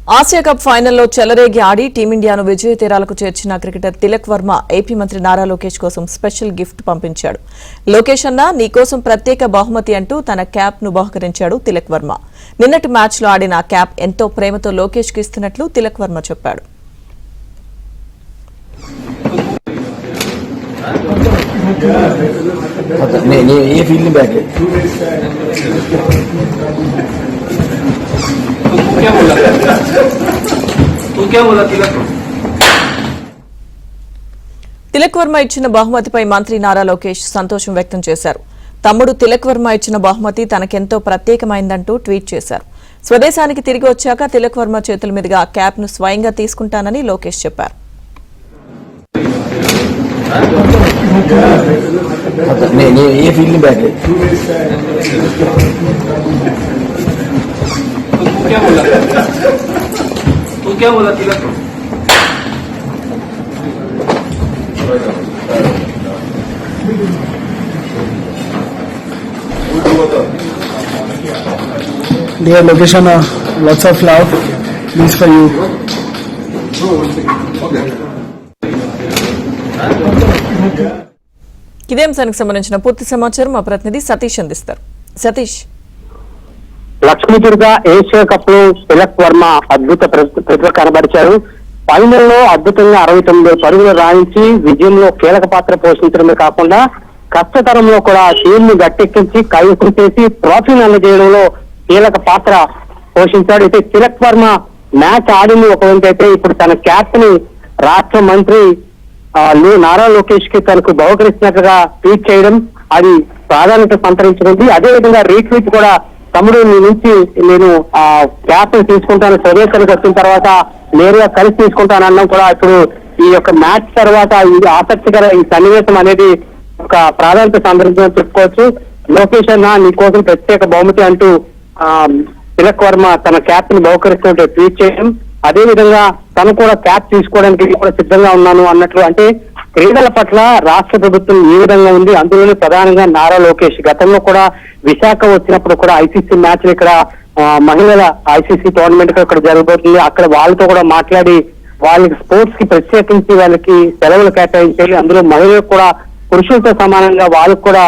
Asia cup ఫైనల్లో చెలరేగి ఆడి టీమిండియాను విజయ తీరాలకు చేర్చిన క్రికెటర్ తిలక్ వర్మ ఏపీ మంత్రి నారా లోకేష్ కోసం స్పెషల్ గిఫ్ట్ పంపించాడు. లోకేష్ అన్న నీకోసం ప్రత్యేక బహుమతి అంటూ తన క్యాప్ ను బహుకరించాడు తిలక్ వర్మ. నిన్నటి మ్యాచ్ లో ఆడిన క్యాప్ ఎంతో ప్రేమతో లోకేష్ కి ఇస్తున్నట్లు తిలక్ వర్మ చెప్పాడు. తిలక్ వర్మ ఇచ్చిన బహుమతిపై మంత్రి నారా లోకేష్ సంతోషం వ్యక్తం చేశారు. తమ్ముడు తిలక్ వర్మ ఇచ్చిన బహుమతి తనకెంతో ప్రత్యేకమైందంటూ ట్వీట్ చేశారు. స్వదేశానికి తిరిగి వచ్చాక తిలక్ వర్మ చేతుల మీదుగా క్యాప్ ను స్వయంగా తీసుకుంటానని లోకేష్ చెప్పారు. Dear location, lots of love. This for you. ఇదే అంశానికి సంబంధించిన పూర్తి సమాచారం మా ప్రతినిధి సతీష్ అందిస్తారు. సతీష్, లక్ష్మీదుర్గ ఏషియా కప్ లో తిలక్ వర్మ అద్భుత ప్రతిభ కనబరిచారు. ఫైనల్లో అద్భుతంగా 69 పరుగులు రాయించి విజయంలో కీలక పాత్ర పోషించడమే కాకుండా కష్టతరంలో కూడా టీం ను గట్టెక్కించి కైవసం చేసి ట్రోఫీని అందజేయడంలో కీలక పాత్ర పోషించాడు. అయితే తిలక్ వర్మ మ్యాచ్ ఆడింది ఒకవైపు అయితే ఇప్పుడు తన క్యాప్ ని రాష్ట్ర మంత్రి నారా లోకేష్ కి తనకు బహుకరిస్తున్నట్లుగా ట్వీట్ చేయడం అది ప్రాధాన్యత సంతరించుకుంది. అదేవిధంగా రీట్వీట్ కూడా తమ్ముడు నీ నుంచి నేను క్యాప్ తీసుకుంటాను, స్వదేశానికి వచ్చిన తర్వాత నేరుగా కలిసి తీసుకుంటానన్నాం కూడా ఇప్పుడు ఈ యొక్క మ్యాచ్ తర్వాత ఈ ఆసక్తికర ఈ సన్నివేశం అనేది ఒక ప్రాధాన్యత సంతరించని చెప్పుకోవచ్చు. లోకేష్ అన్న నీకోసం ప్రత్యేక బహుమతి అంటూ తిలక్ వర్మ తన క్యాప్ ని బహుకరిస్తున్నట్టు ట్వీట్ చేయడం, అదే విధంగా తను కూడా క్యాప్ తీసుకోవడానికి కూడా సిద్ధంగా ఉన్నాను అన్నట్లు. అంటే క్రీడల పట్ల రాష్ట్ర ప్రభుత్వం ఏ విధంగా ఉంది, అందులోనే ప్రధానంగా నారా లోకేష్ గతంలో కూడా విశాఖ వచ్చినప్పుడు కూడా ఐసీసీ మ్యాచ్లు ఇక్కడ మహిళల ఐసీసీ టోర్నమెంట్ ఇక్కడ జరగబోతుంది, అక్కడ వాళ్ళతో కూడా మాట్లాడి వాళ్ళకి స్పోర్ట్స్ కి ప్రత్యేకించి వాళ్ళకి సెలవులు కేటాయించాలి, అందులో మహిళలకు కూడా పురుషులతో సమానంగా వాళ్ళకు కూడా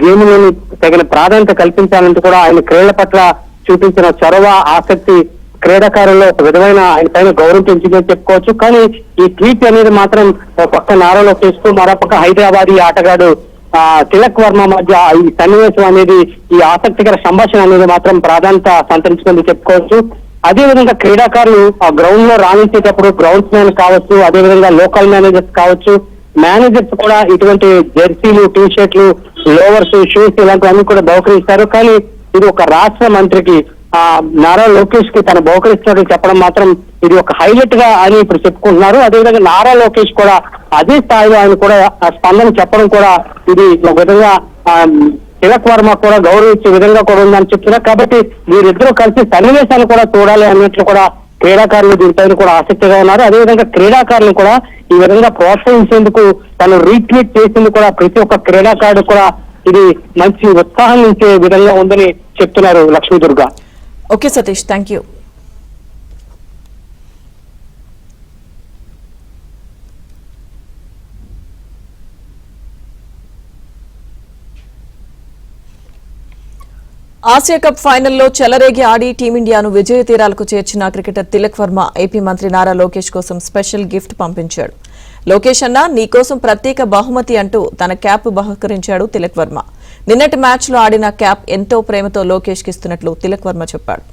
గేమ్లోని తగిన ప్రాధాన్యత కల్పించాలంటూ కూడా ఆయన క్రీడల పట్ల చూపించిన చొరవ ఆసక్తి క్రీడాకారుల్లో ఒక విధమైన ఆయన పైన గౌరవం పెంచిందని చెప్పుకోవచ్చు. కానీ ఈ ట్వీట్ అనేది మాత్రం ఒక పక్క నారా లోకేష్ కు మరోపక్క హైదరాబాద్ ఆటగాడు తిలక్ వర్మ మధ్య ఈ సన్నివేశం అనేది ఈ ఆసక్తికర సంభాషణ అనేది మాత్రం ప్రాధాన్యత సంతరించుకుంది చెప్పుకోవచ్చు. అదేవిధంగా క్రీడాకారులు ఆ గ్రౌండ్ లో రాణించేటప్పుడు గ్రౌండ్స్ మ్యాన్ కావచ్చు, అదేవిధంగా లోకల్ మేనేజర్స్ కావచ్చు, మేనేజర్స్ కూడా ఇటువంటి జెర్సీలు, టీ షర్ట్లు, లోవర్స్, షూస్ ఇలాంటివన్నీ కూడా బహుకరిస్తారు. కానీ ఇది ఒక రాష్ట్ర మంత్రికి నారా లోకేష్ కి తన బహుకరిస్తున్నట్టు చెప్పడం మాత్రం ఇది ఒక హైలైట్ గా అని ఇప్పుడు చెప్పుకుంటున్నారు. అదేవిధంగా నారా లోకేష్ కూడా అదే స్థాయిలో ఆయన కూడా స్పందన చెప్పడం కూడా ఇది ఒక విధంగా తిలక్ వర్మ కూడా గౌరవించే విధంగా కూడా ఉందని చెప్తున్నారు. కాబట్టి వీరిద్దరూ కలిసి సన్నివేశాలు కూడా చూడాలి అన్నట్లు కూడా క్రీడాకారులు దీనిపైన కూడా ఆసక్తిగా ఉన్నారు. అదేవిధంగా క్రీడాకారులను కూడా ఈ విధంగా ప్రోత్సహించేందుకు తను రీట్వీట్ చేసింది కూడా ప్రతి ఒక్క క్రీడాకారుడు కూడా ఇది మంచి ఉత్సాహం ఇచ్చే విధంగా ఉందని చెప్తున్నారు Lakshmi Durga. Okay Satish, thank you. Asia cup ఫైనల్లో చెలరేగి ఆడి టీమిండియాను విజయ తీరాలకు చేర్చిన క్రికెటర్ తిలక్ వర్మ ఏపీ మంత్రి నారా లోకేష్ కోసం స్పెషల్ గిఫ్ట్ పంపించాడు. లోకేష్ అన్న నీకోసం ప్రత్యేక బహుమతి అంటూ తన క్యాప్ బహుకరించాడు తిలక్ వర్మ. నిన్నటి మ్యాచ్ లో ఆడిన క్యాప్ ఎంతో ప్రేమతో లోకేష్ కి ఇస్తున్నట్లు తిలక్ వర్మ చెప్పాడు.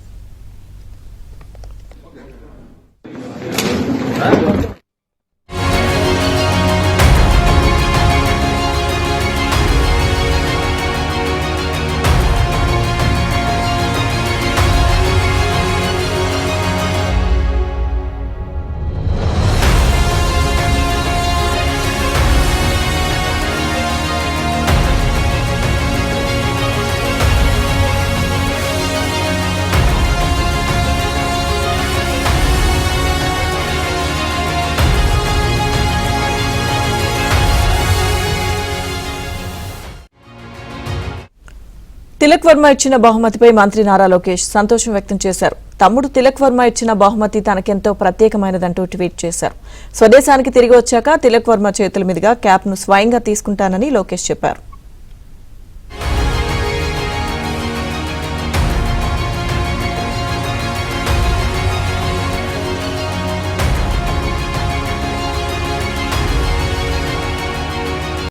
తిలక్ వర్మ ఇచ్చిన బహుమతిపై మంత్రి నారా లోకేష్ సంతోషం వ్యక్తం చేశారు. తమ్ముడు తిలక్ వర్మ ఇచ్చిన బహుమతి తనకెంతో ప్రత్యేకమైనదంటూ ట్వీట్ చేశారు. స్వదేశానికి తిరిగి వచ్చాక తిలక్ వర్మ చేతుల మీదుగా క్యాప్ను స్వయంగా తీసుకుంటానని లోకేష్ చెప్పారు.